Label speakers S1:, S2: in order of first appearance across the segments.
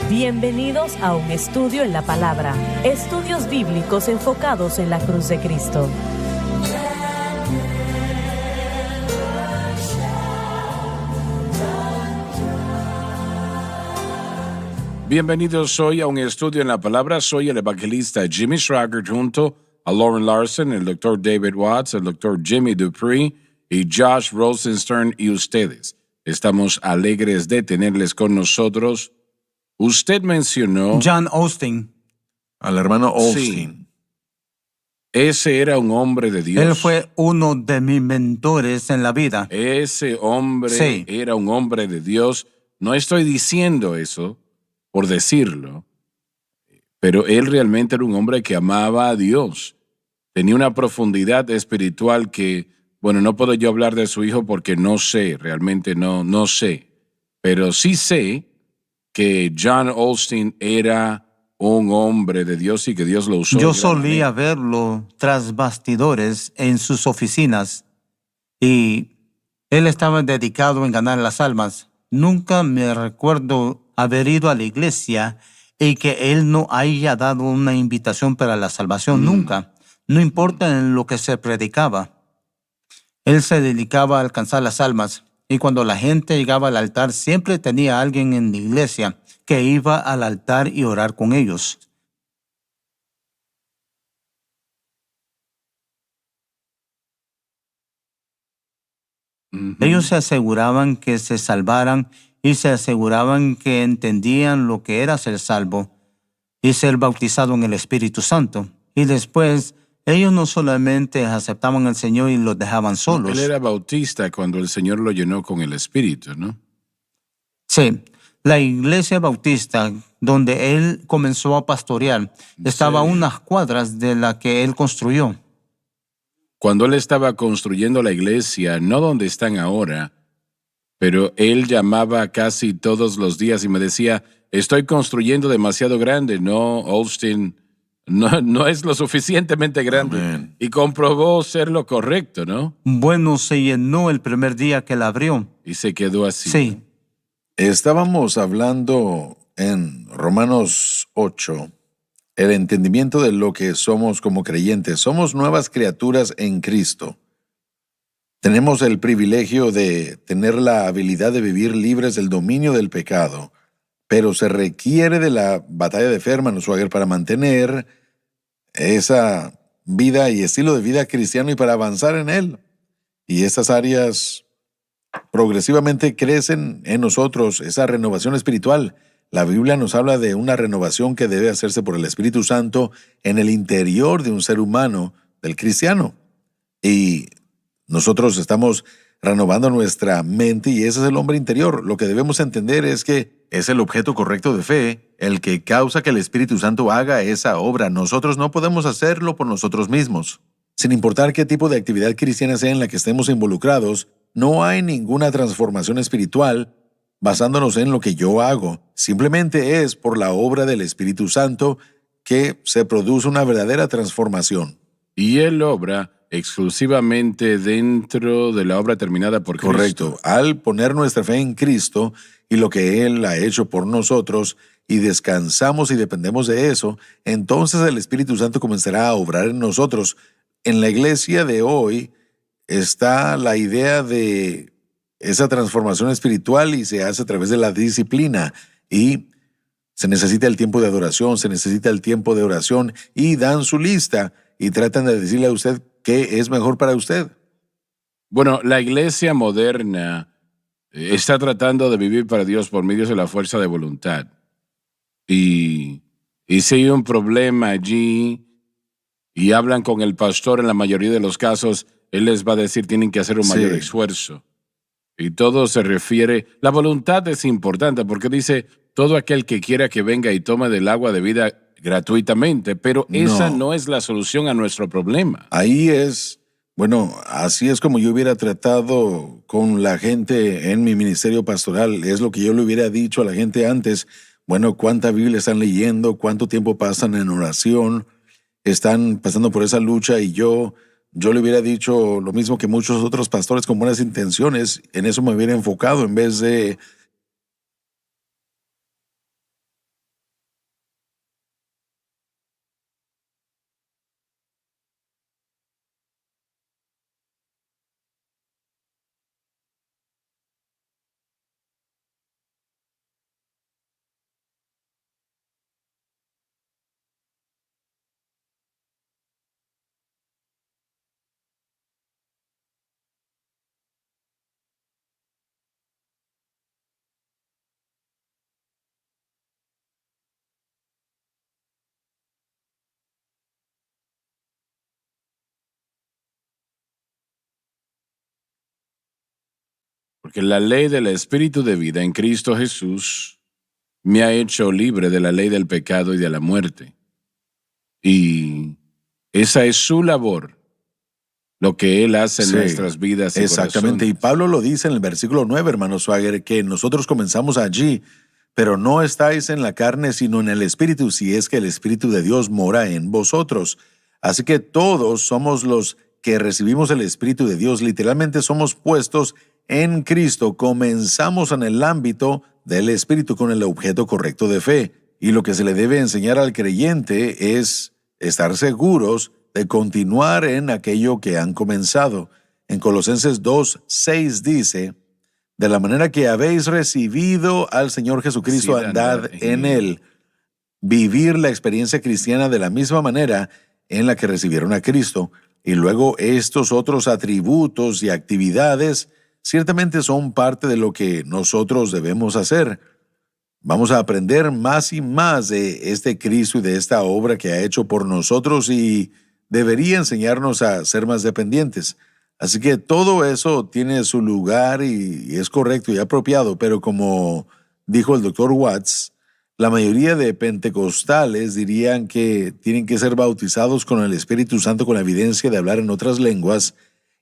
S1: Bienvenidos a un estudio en la palabra, estudios bíblicos enfocados en la cruz de Cristo.
S2: Bienvenidos hoy a un estudio en la palabra. Soy el evangelista Jimmy Schrager junto a Lauren Larson, el Dr. David Watts, el Dr. Jimmy Dupree y Josh Rosenstern y ustedes. Estamos alegres de tenerles con nosotros. Usted mencionó
S3: John Osteen.
S4: Al hermano Osteen.
S2: Sí. Ese era un hombre de Dios.
S3: Él fue uno de mis mentores en la vida.
S2: Ese hombre era un hombre de Dios. No estoy diciendo eso por decirlo, pero él realmente era un hombre que amaba a Dios. Tenía una profundidad espiritual que, bueno, no puedo yo hablar de su hijo porque no sé, realmente no sé. Pero sí sé que John Osteen era un hombre de Dios y que Dios lo usó.
S3: Yo solía verlo tras bastidores en sus oficinas y él estaba dedicado en ganar las almas. Nunca me recuerdo haber ido a la iglesia y que él no haya dado una invitación para la salvación. Nunca. No importa en lo que se predicaba. Él se dedicaba a alcanzar las almas. Y cuando la gente llegaba al altar, siempre tenía alguien en la iglesia que iba al altar y orar con ellos. Ellos se aseguraban que se salvaran y se aseguraban que entendían lo que era ser salvo y ser bautizado en el Espíritu Santo. Y después, ellos no solamente aceptaban al Señor y los dejaban solos.
S2: Él era bautista cuando el Señor lo llenó con el Espíritu, ¿no?
S3: Sí, la iglesia bautista donde él comenzó a pastorear estaba a unas cuadras de la que él construyó.
S2: Cuando él estaba construyendo la iglesia, no donde están ahora, pero él llamaba casi todos los días y me decía, estoy construyendo demasiado grande. No, Osteen, no es lo suficientemente grande.
S4: Amén.
S2: Y comprobó ser lo correcto, ¿no?
S3: Bueno, se llenó el primer día que la abrió.
S2: Y se quedó así.
S3: Sí.
S4: Estábamos hablando en Romanos 8, el entendimiento de lo que somos como creyentes. Somos nuevas criaturas en Cristo. Tenemos el privilegio de tener la habilidad de vivir libres del dominio del pecado, pero se requiere de la batalla de fe, hermano Schwager, para mantener esa vida y estilo de vida cristiano y para avanzar en él. Y estas áreas progresivamente crecen en nosotros, esa renovación espiritual. La Biblia nos habla de una renovación que debe hacerse por el Espíritu Santo en el interior de un ser humano, del cristiano. Y nosotros estamos renovando nuestra mente y ese es el hombre interior. Lo que debemos entender es que es el objeto correcto de fe, el que causa que el Espíritu Santo haga esa obra. Nosotros no podemos hacerlo por nosotros mismos. Sin importar qué tipo de actividad cristiana sea en la que estemos involucrados, no hay ninguna transformación espiritual basándonos en lo que yo hago. Simplemente es por la obra del Espíritu Santo que se produce una verdadera transformación.
S2: Y él obra exclusivamente dentro de la obra terminada por Cristo.
S4: Correcto. Al poner nuestra fe en Cristo y lo que Él ha hecho por nosotros y descansamos y dependemos de eso, entonces el Espíritu Santo comenzará a obrar en nosotros. En la iglesia de hoy está la idea de esa transformación espiritual y se hace a través de la disciplina y se necesita el tiempo de adoración, se necesita el tiempo de oración y dan su lista y tratan de decirle a usted qué es mejor para usted.
S2: Bueno, la iglesia moderna está tratando de vivir para Dios por medio de la fuerza de voluntad. Y si hay un problema allí y hablan con el pastor, en la mayoría de los casos, él les va a decir tienen que hacer un mayor esfuerzo. Y todo se refiere, la voluntad es importante porque dice, todo aquel que quiera que venga y tome del agua de vida gratuitamente, pero esa no es la solución a nuestro problema.
S4: Ahí es, bueno, así es como yo hubiera tratado con la gente en mi ministerio pastoral. Es lo que yo le hubiera dicho a la gente antes. Bueno, ¿cuánta Biblia están leyendo? ¿Cuánto tiempo pasan en oración? Están pasando por esa lucha y yo le hubiera dicho lo mismo que muchos otros pastores con buenas intenciones. En eso me hubiera enfocado en vez de
S2: porque la ley del Espíritu de vida en Cristo Jesús me ha hecho libre de la ley del pecado y de la muerte. Y esa es su labor, lo que Él hace en
S4: Sí,
S2: nuestras vidas.
S4: exactamente. Y Pablo lo dice en el versículo 9, hermano Swagger, que nosotros comenzamos allí, pero no estáis en la carne, sino en el Espíritu, si es que el Espíritu de Dios mora en vosotros. Así que todos somos los que recibimos el Espíritu de Dios, literalmente somos puestos en Cristo, comenzamos en el ámbito del Espíritu con el objeto correcto de fe. Y lo que se le debe enseñar al creyente es estar seguros de continuar en aquello que han comenzado. En Colosenses 2:6 dice, de la manera que habéis recibido al Señor Jesucristo,
S2: Sí,
S4: andad en Él. Vivir la experiencia cristiana de la misma manera en la que recibieron a Cristo. Y luego estos otros atributos y actividades ciertamente son parte de lo que nosotros debemos hacer. Vamos a aprender más y más de este Cristo y de esta obra que ha hecho por nosotros y debería enseñarnos a ser más dependientes. Así que todo eso tiene su lugar y es correcto y apropiado, pero como dijo el Dr. Watts, la mayoría de pentecostales dirían que tienen que ser bautizados con el Espíritu Santo con la evidencia de hablar en otras lenguas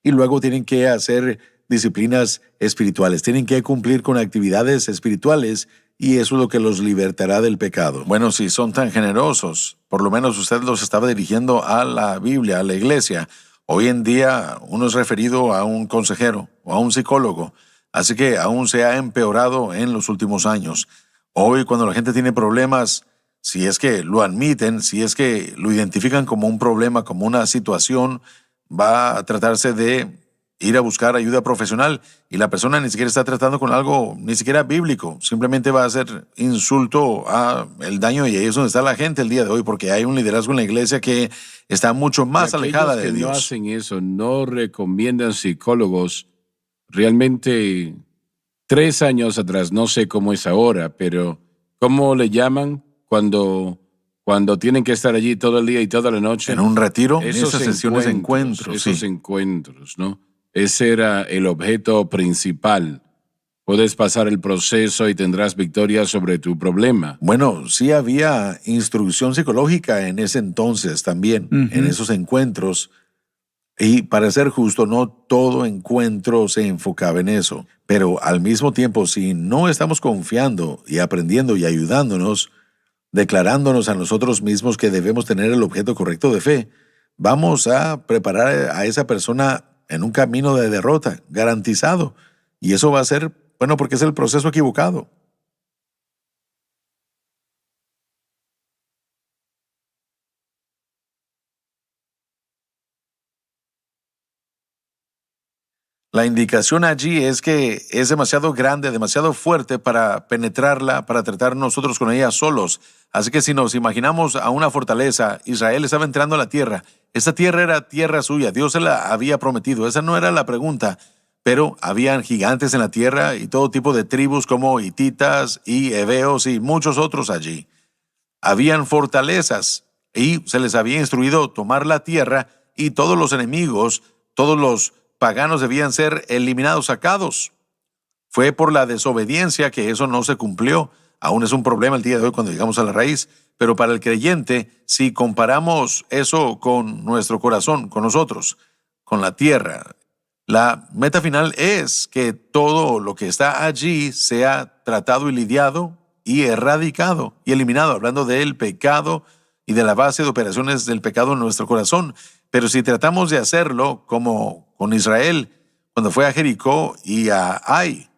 S4: y luego tienen que hacer disciplinas espirituales, tienen que cumplir con actividades espirituales y eso es lo que los libertará del pecado. Bueno, si son tan generosos, por lo menos usted los estaba dirigiendo a la Biblia, a la iglesia. Hoy en día uno es referido a un consejero o a un psicólogo, así que aún se ha empeorado en los últimos años. Hoy cuando la gente tiene problemas, si es que lo admiten, si es que lo identifican como un problema, como una situación, va a tratarse de ir a buscar ayuda profesional y la persona ni siquiera está tratando con algo ni siquiera bíblico, simplemente va a hacer insulto a el daño y ahí es donde está la gente el día de hoy porque hay un liderazgo en la iglesia que está mucho más alejada de
S2: Aquellos que
S4: Dios.
S2: no hacen eso, no recomiendan psicólogos. Realmente 3 años atrás, no sé cómo es ahora, pero ¿cómo le llaman cuando tienen que estar allí todo el día y toda la noche?
S4: En un retiro, en
S2: Esos
S4: esas sesiones de encuentros.
S2: Esos
S4: Sí.
S2: encuentros, ¿no? Ese era el objeto principal. Puedes pasar el proceso y tendrás victoria sobre tu problema.
S4: Bueno, sí había instrucción psicológica en ese entonces también, en esos encuentros. Y para ser justo, no todo encuentro se enfocaba en eso. Pero al mismo tiempo, si no estamos confiando y aprendiendo y ayudándonos, declarándonos a nosotros mismos que debemos tener el objeto correcto de fe, vamos a preparar a esa persona en un camino de derrota, garantizado. Y eso va a ser, bueno, porque es el proceso equivocado. La indicación allí es que es demasiado grande, demasiado fuerte para penetrarla, para tratar nosotros con ella solos. Así que si nos imaginamos a una fortaleza, Israel estaba entrando a la tierra. Esa tierra era tierra suya, Dios se la había prometido. Esa no era la pregunta, pero habían gigantes en la tierra y todo tipo de tribus como hititas y heveos y muchos otros allí. Habían fortalezas y se les había instruido tomar la tierra y todos los enemigos, todos los paganos debían ser eliminados, sacados. Fue por la desobediencia que eso no se cumplió. Aún es un problema el día de hoy cuando llegamos a la raíz, pero para el creyente, si comparamos eso con nuestro corazón, con nosotros, con la tierra, la meta final es que todo lo que está allí sea tratado y lidiado y erradicado y eliminado, hablando del pecado y de la base de operaciones del pecado en nuestro corazón. Pero si tratamos de hacerlo como con Israel, cuando fue a Jericó y a Ai,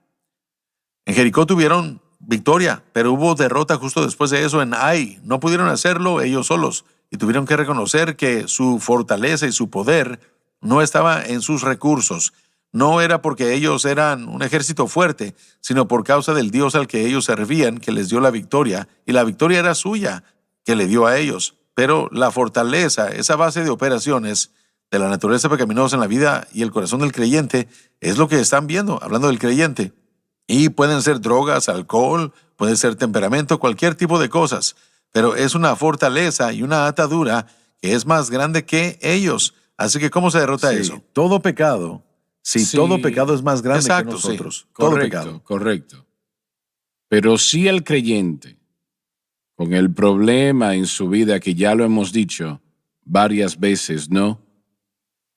S4: en Jericó tuvieron victoria, pero hubo derrota justo después de eso en Ai. No pudieron hacerlo ellos solos y tuvieron que reconocer que su fortaleza y su poder no estaba en sus recursos. No era porque ellos eran un ejército fuerte, sino por causa del Dios al que ellos servían, que les dio la victoria, y la victoria era suya, que le dio a ellos. Pero la fortaleza, esa base de operaciones de la naturaleza pecaminosa en la vida y el corazón del creyente, es lo que están viendo, hablando del creyente. Y pueden ser drogas, alcohol, puede ser temperamento, cualquier tipo de cosas. Pero es una fortaleza y una atadura que es más grande que ellos. Así que, ¿cómo se derrota eso? Todo pecado Si
S2: Sí.
S4: todo pecado es más grande
S3: Exacto,
S4: que
S3: sí.
S4: nosotros. Todo
S2: Correcto,
S4: pecado.
S2: correcto. Pero sí el creyente, con el problema en su vida que ya lo hemos dicho varias veces, ¿no?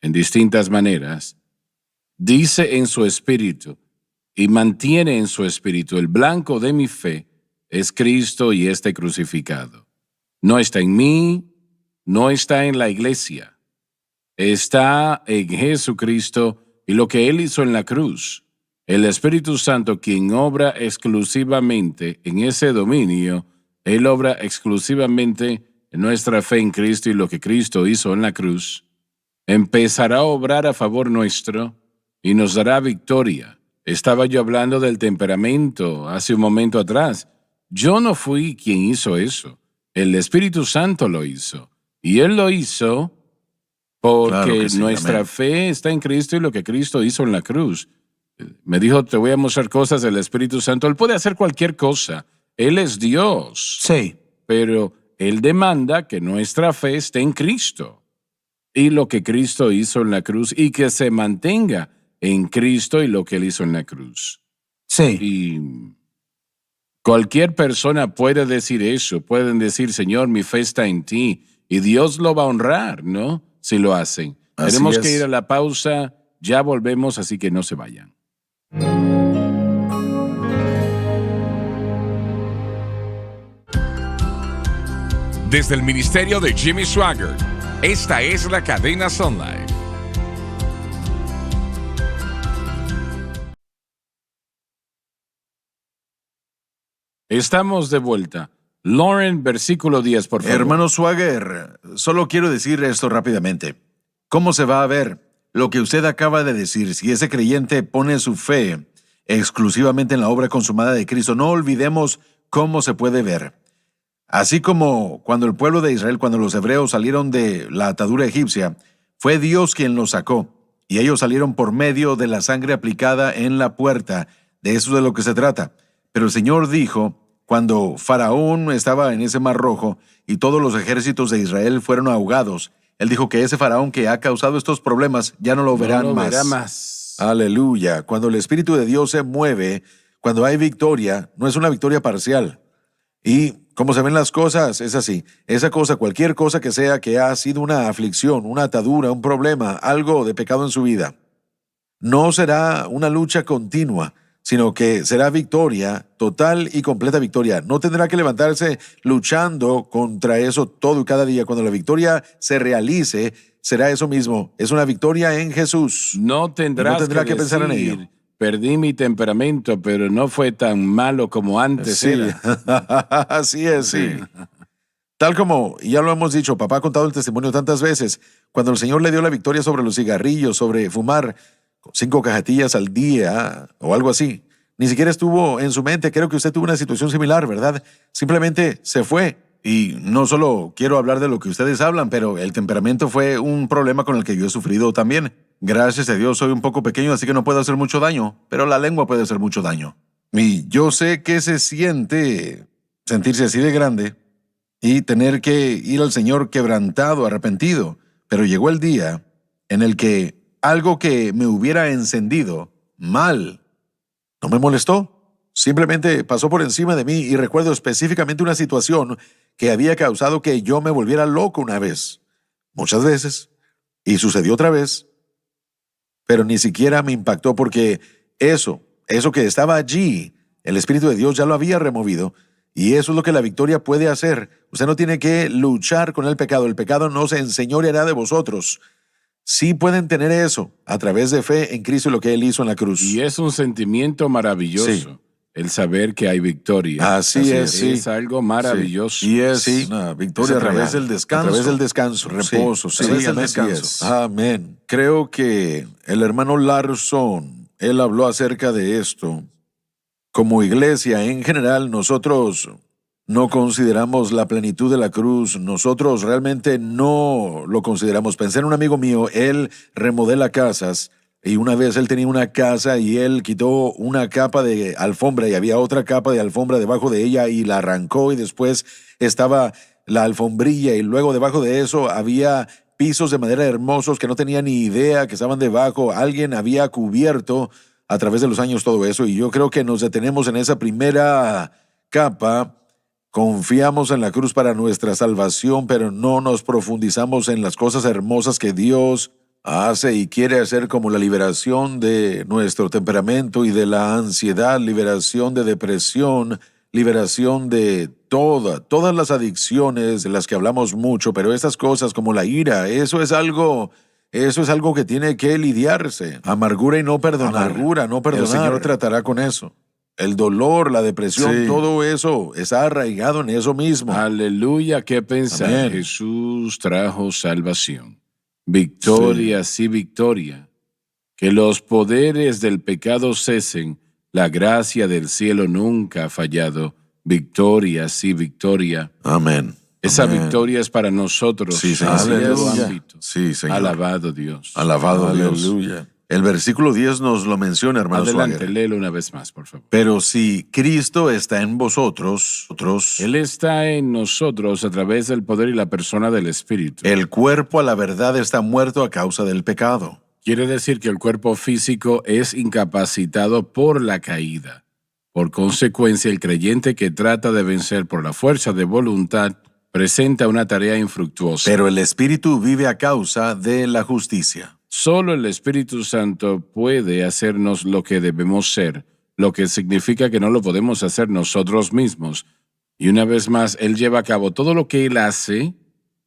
S2: En distintas maneras, dice en su espíritu y mantiene en su espíritu: el blanco de mi fe es Cristo y este crucificado. No está en mí, no está en la iglesia, está en Jesucristo y lo que Él hizo en la cruz. El Espíritu Santo, quien obra exclusivamente en ese dominio, Él obra exclusivamente en nuestra fe en Cristo y lo que Cristo hizo en la cruz, empezará a obrar a favor nuestro y nos dará victoria. Estaba yo hablando del temperamento hace un momento atrás. Yo no fui quien hizo eso. El Espíritu Santo lo hizo. Y Él lo hizo porque
S4: Claro que sí,
S2: nuestra
S4: amén.
S2: fe está en Cristo y lo que Cristo hizo en la cruz. Me dijo: te voy a mostrar cosas del Espíritu Santo. Él puede hacer cualquier cosa. Él es Dios.
S3: Sí,
S2: Pero Él demanda que nuestra fe esté en Cristo y lo que Cristo hizo en la cruz, y que se mantenga en Cristo y lo que Él hizo en la cruz.
S3: sí.
S2: Y cualquier persona puede decir eso. Pueden decir: Señor, mi fe está en ti. Y Dios lo va a honrar, ¿no? Si lo hacen.
S4: Así
S2: Tenemos
S4: es.
S2: que ir a la pausa. Ya volvemos, así que no se vayan.
S5: Desde el ministerio de Jimmy Swaggart, esta es la cadena Sun Life.
S2: Estamos de vuelta. Lauren, versículo 10, por favor.
S4: Hermano Swagger, solo quiero decir esto rápidamente. ¿Cómo se va a ver lo que usted acaba de decir si ese creyente pone su fe exclusivamente en la obra consumada de Cristo? No olvidemos cómo se puede ver. Así como cuando el pueblo de Israel, cuando los hebreos salieron de la atadura egipcia, fue Dios quien los sacó, y ellos salieron por medio de la sangre aplicada en la puerta. De eso es de lo que se trata. Pero el Señor dijo, cuando Faraón estaba en ese mar rojo y todos los ejércitos de Israel fueron ahogados, Él dijo que ese Faraón que ha causado estos problemas ya no lo verán
S2: No lo
S4: más.
S2: verá más.
S4: Aleluya. Cuando el Espíritu de Dios se mueve, cuando hay victoria, no es una victoria parcial. Y como se ven las cosas, es así. Esa cosa, cualquier cosa que sea que ha sido una aflicción, una atadura, un problema, algo de pecado en su vida, no será una lucha continua, sino que será victoria, total y completa victoria. No tendrá que levantarse luchando contra eso todo y cada día. Cuando la victoria se realice, será eso mismo. Es una victoria en Jesús.
S2: No tendrás
S4: Y no tendrá que pensar en
S2: decir,
S4: ello.
S2: perdí mi temperamento, pero no fue tan malo como antes
S4: Sí,
S2: era.
S4: así es, sí. Tal como ya lo hemos dicho, papá ha contado el testimonio tantas veces, cuando el Señor le dio la victoria sobre los cigarrillos, sobre fumar 5 cajetillas al día o algo así. Ni siquiera estuvo en su mente. Creo que usted tuvo una situación similar, ¿verdad? Simplemente se fue. Y no solo quiero hablar de lo que ustedes hablan, pero el temperamento fue un problema con el que yo he sufrido también. Gracias a Dios soy un poco pequeño, así que no puedo hacer mucho daño, pero la lengua puede hacer mucho daño. Y yo sé que se siente sentirse así de grande y tener que ir al Señor quebrantado, arrepentido. Pero llegó el día en el que algo que me hubiera encendido mal no me molestó. Simplemente pasó por encima de mí y recuerdo específicamente una situación que había causado que yo me volviera loco una vez, muchas veces, y sucedió otra vez, pero ni siquiera me impactó porque eso que estaba allí, el Espíritu de Dios ya lo había removido. Y eso es lo que la victoria puede hacer. Usted no tiene que luchar con el pecado no se enseñoreará de vosotros. Sí pueden tener eso a través de fe en Cristo y lo que Él hizo en la cruz.
S2: Y es un sentimiento maravilloso,
S4: Sí.
S2: el saber que hay victoria.
S4: Así es, sí.
S2: Es algo maravilloso.
S4: Sí. Y es
S2: Sí.
S4: una victoria
S3: Es a través
S4: real.
S3: del descanso.
S4: A través del descanso.
S3: Reposo,
S4: Sí,
S3: a través del
S4: amén, así
S3: descanso.
S4: es. Amén. Creo que el hermano Larson, él habló acerca de esto. Como iglesia, en general, nosotros no consideramos la plenitud de la cruz. Nosotros realmente no lo consideramos. Pensé en un amigo mío, él remodela casas. Y una vez él tenía una casa y él quitó una capa de alfombra y había otra capa de alfombra debajo de ella y la arrancó y después estaba la alfombrilla y luego debajo de eso había pisos de madera hermosos que no tenía ni idea que estaban debajo. Alguien había cubierto a través de los años todo eso, y yo creo que nos detenemos en esa primera capa. Confiamos en la cruz para nuestra salvación, pero no nos profundizamos en las cosas hermosas que Dios hace y quiere hacer, como la liberación de nuestro temperamento y de la ansiedad, liberación de depresión, liberación de todas las adicciones de las que hablamos mucho, pero estas cosas como la ira, eso es algo que tiene que lidiarse. Amargura y no perdonar. Amargura, no perdonar. El Señor tratará con eso. El dolor, la depresión, todo eso está arraigado en eso mismo.
S2: Aleluya, qué pensar.
S4: Amén.
S2: Jesús trajo salvación. Victoria, sí, victoria. Que los poderes del pecado cesen. La gracia del cielo nunca ha fallado. Victoria, sí, victoria.
S4: Amén.
S2: Esa
S4: Amén.
S2: victoria es para nosotros.
S4: Sí, Señor.
S2: Así es,
S4: Aleluya.
S2: ámbito.
S4: Sí, Señor.
S2: Alabado Dios.
S4: Alabado Dios.
S3: Aleluya.
S4: El versículo 10 nos lo menciona, hermano
S2: Adelante,
S4: Swagger.
S2: léelo una vez más, por favor.
S4: Pero si Cristo está en vosotros,
S2: Él está en nosotros a través del poder y la persona del Espíritu.
S4: el cuerpo a la verdad está muerto a causa del pecado.
S2: Quiere decir que el cuerpo físico es incapacitado por la caída. Por consecuencia, el creyente que trata de vencer por la fuerza de voluntad presenta una tarea infructuosa.
S4: Pero el Espíritu vive a causa de la justicia.
S2: Solo el Espíritu Santo puede hacernos lo que debemos ser, lo que significa que no lo podemos hacer nosotros mismos. Y una vez más, Él lleva a cabo todo lo que Él hace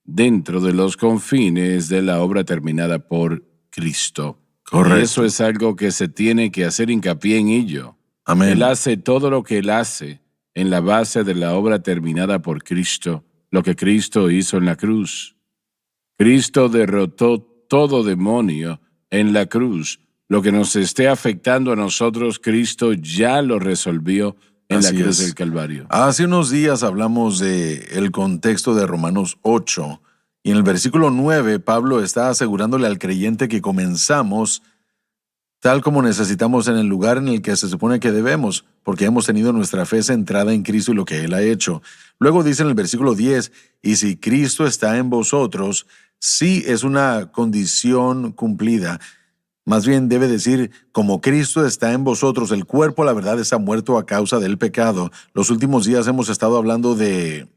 S2: dentro de los confines de la obra terminada por Cristo.
S4: Correcto.
S2: Y eso es algo que se tiene que hacer hincapié en ello.
S4: Amén.
S2: Él hace todo lo que Él hace en la base de la obra terminada por Cristo, lo que Cristo hizo en la cruz. Cristo derrotó todo demonio en la cruz. Lo que nos esté afectando a nosotros, Cristo ya lo resolvió en
S4: Así
S2: la cruz
S4: es.
S2: del Calvario.
S4: Hace unos días hablamos del contexto de Romanos 8, y en el versículo 9 Pablo está asegurándole al creyente que comenzamos tal como necesitamos en el lugar en el que se supone que debemos, porque hemos tenido nuestra fe centrada en Cristo y lo que Él ha hecho. Luego dice en el versículo 10, y si Cristo está en vosotros, sí es una condición cumplida. Más bien debe decir, como Cristo está en vosotros, el cuerpo, la verdad, está muerto a causa del pecado. Los últimos días hemos estado hablando de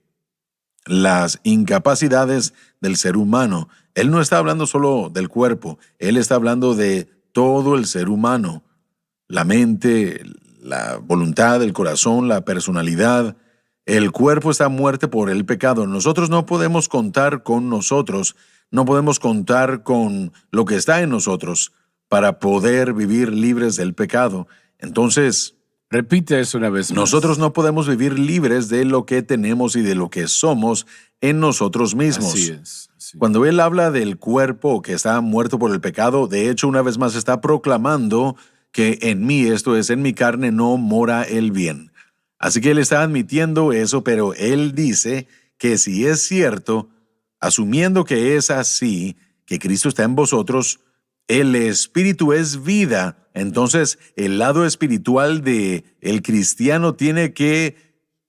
S4: las incapacidades del ser humano. Él no está hablando solo del cuerpo, Él está hablando de todo el ser humano. La mente, la voluntad, el corazón, la personalidad. El cuerpo está muerto por el pecado. Nosotros no podemos contar con nosotros, no podemos contar con lo que está en nosotros para poder vivir libres del pecado. Entonces,
S2: Repite eso una vez más.
S4: nosotros no podemos vivir libres de lo que tenemos y de lo que somos en nosotros mismos.
S2: Así es. Sí.
S4: Cuando él habla del cuerpo que está muerto por el pecado, de hecho, una vez más está proclamando que en mí, esto es, en mi carne, no mora el bien. Así que él está admitiendo eso, pero él dice que si es cierto, asumiendo que es así, que Cristo está en vosotros, el Espíritu es vida. Entonces, el lado espiritual de el cristiano tiene que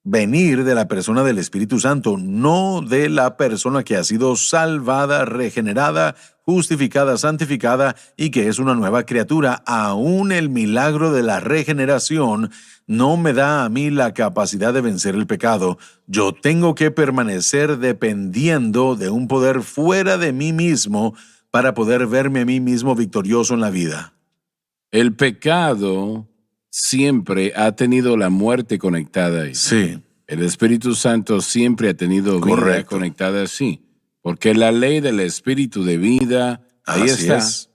S4: venir de la persona del Espíritu Santo, no de la persona que ha sido salvada, regenerada, justificada, santificada y que es una nueva criatura. Aún el milagro de la regeneración no me da a mí la capacidad de vencer el pecado. Yo tengo que permanecer dependiendo de un poder fuera de mí mismo para poder verme a mí mismo victorioso en la vida.
S2: El pecado siempre ha tenido la muerte conectada ahí.
S4: Sí.
S2: El Espíritu Santo siempre ha tenido vida
S4: Correcto.
S2: conectada así. Porque la ley del Espíritu de vida, ahí
S4: Así
S2: está.
S4: es.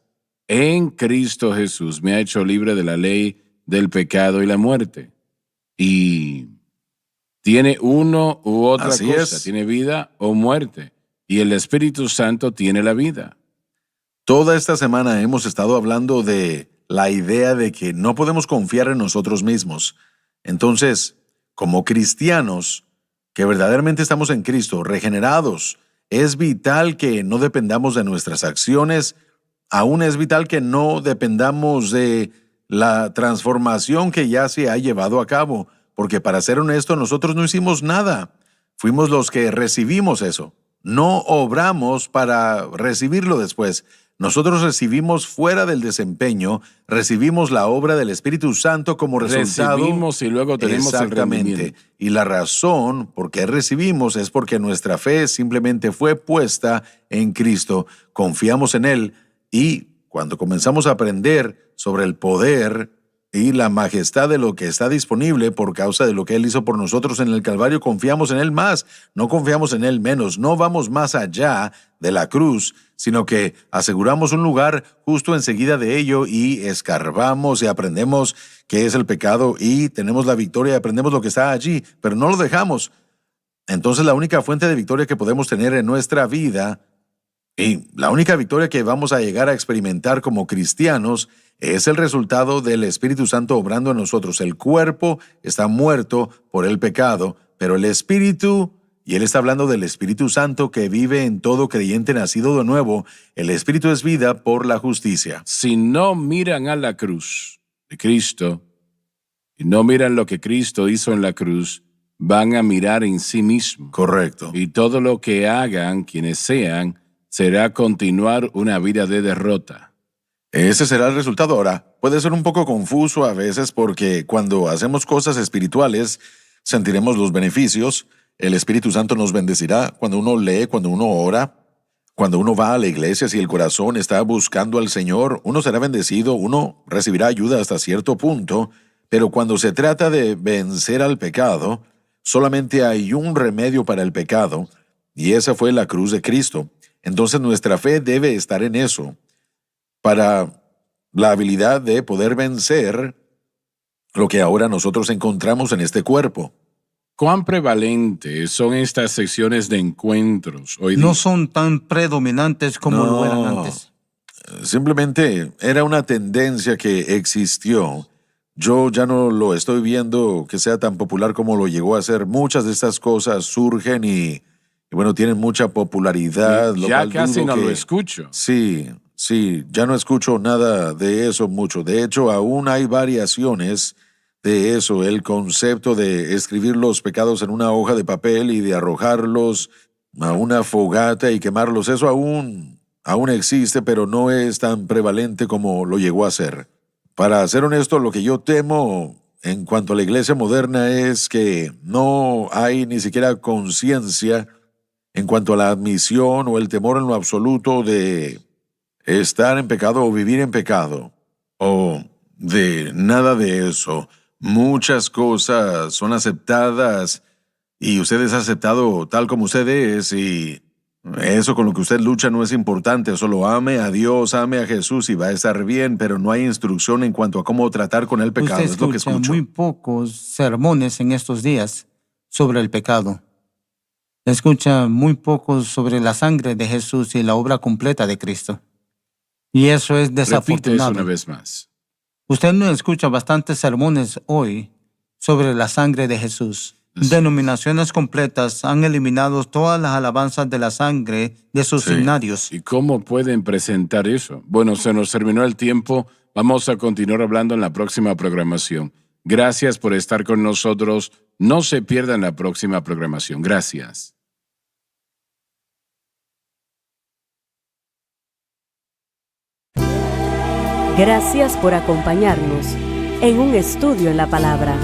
S2: En Cristo Jesús me ha hecho libre de la ley del pecado y la muerte. Y tiene uno u otra
S4: Así
S2: cosa.
S4: es.
S2: Tiene vida o muerte. Y el Espíritu Santo tiene la vida.
S4: Toda esta semana hemos estado hablando de la idea de que no podemos confiar en nosotros mismos. Entonces, como cristianos que verdaderamente estamos en Cristo, regenerados, es vital que no dependamos de nuestras acciones, aún es vital que no dependamos de la transformación que ya se ha llevado a cabo, porque para ser honesto, nosotros no hicimos nada. Fuimos los que recibimos eso. no obramos para recibirlo después. Nosotros recibimos fuera del desempeño, recibimos la obra del Espíritu Santo como resultado.
S2: Recibimos y luego tenemos el rendimiento.
S4: Y la razón por qué recibimos es porque nuestra fe simplemente fue puesta en Cristo. Confiamos en Él y cuando comenzamos a aprender sobre el poder y la majestad de lo que está disponible por causa de lo que Él hizo por nosotros en el Calvario, confiamos en Él más, no confiamos en Él menos, no vamos más allá de la cruz, sino que aseguramos un lugar justo enseguida de ello y escarbamos y aprendemos qué es el pecado y tenemos la victoria y aprendemos lo que está allí, pero no lo dejamos. Entonces la única fuente de victoria que podemos tener en nuestra vida y la única victoria que vamos a llegar a experimentar como cristianos es el resultado del Espíritu Santo obrando en nosotros. El cuerpo está muerto por el pecado, pero el Espíritu, y él está hablando del Espíritu Santo que vive en todo creyente nacido de nuevo, el Espíritu es vida por la justicia.
S2: Si no miran a la cruz de Cristo y no miran lo que Cristo hizo en la cruz, van a mirar en sí mismo.
S4: Correcto.
S2: Y todo lo que hagan, quienes sean, será continuar una vida de derrota.
S4: Ese será el resultado. Ahora, puede ser un poco confuso a veces porque cuando hacemos cosas espirituales, sentiremos los beneficios. El Espíritu Santo nos bendecirá cuando uno lee, cuando uno ora, cuando uno va a la iglesia. Si el corazón está buscando al Señor, uno será bendecido, uno recibirá ayuda hasta cierto punto. Pero cuando se trata de vencer al pecado, solamente hay un remedio para el pecado, y esa fue la cruz de Cristo. Entonces nuestra fe debe estar en eso, para la habilidad de poder vencer lo que ahora nosotros encontramos en este cuerpo.
S2: ¿Cuán prevalentes son estas secciones de encuentros hoy día?
S3: No son tan predominantes como lo eran antes.
S4: Simplemente era una tendencia que existió. Yo ya no lo estoy viendo que sea tan popular como lo llegó a ser. Muchas de estas cosas surgen y bueno, tienen mucha popularidad.
S2: Ya casi no lo escucho.
S4: Sí, ya no escucho nada de eso mucho. De hecho, aún hay variaciones de eso. El concepto de escribir los pecados en una hoja de papel y de arrojarlos a una fogata y quemarlos, eso aún existe, pero no es tan prevalente como lo llegó a ser. Para ser honesto, lo que yo temo en cuanto a la iglesia moderna es que no hay ni siquiera conciencia en cuanto a la admisión o el temor en lo absoluto de estar en pecado o vivir en pecado, o de nada de eso. Muchas cosas son aceptadas y usted es aceptado tal como usted es, y eso con lo que usted lucha no es importante. Solo ame a Dios, ame a Jesús y va a estar bien, pero no hay instrucción en cuanto a cómo tratar con el pecado.
S3: Usted
S4: es lo que
S3: escucha
S4: escucho.
S3: muy pocos sermones en estos días sobre el pecado. Escucha muy pocos sobre la sangre de Jesús y la obra completa de Cristo. Y eso es
S2: Repite
S3: desafortunado.
S2: eso una vez más.
S3: Usted no escucha bastantes sermones hoy sobre la sangre de Jesús.
S2: Sí.
S3: Denominaciones completas han eliminado todas las alabanzas de la sangre de sus
S4: Sí.
S3: himnarios.
S2: ¿Y cómo pueden presentar eso? Bueno, se nos terminó el tiempo. Vamos a continuar hablando en la próxima programación. Gracias por estar con nosotros. No se pierdan la próxima programación. Gracias.
S1: Gracias por acompañarnos en un estudio en la palabra.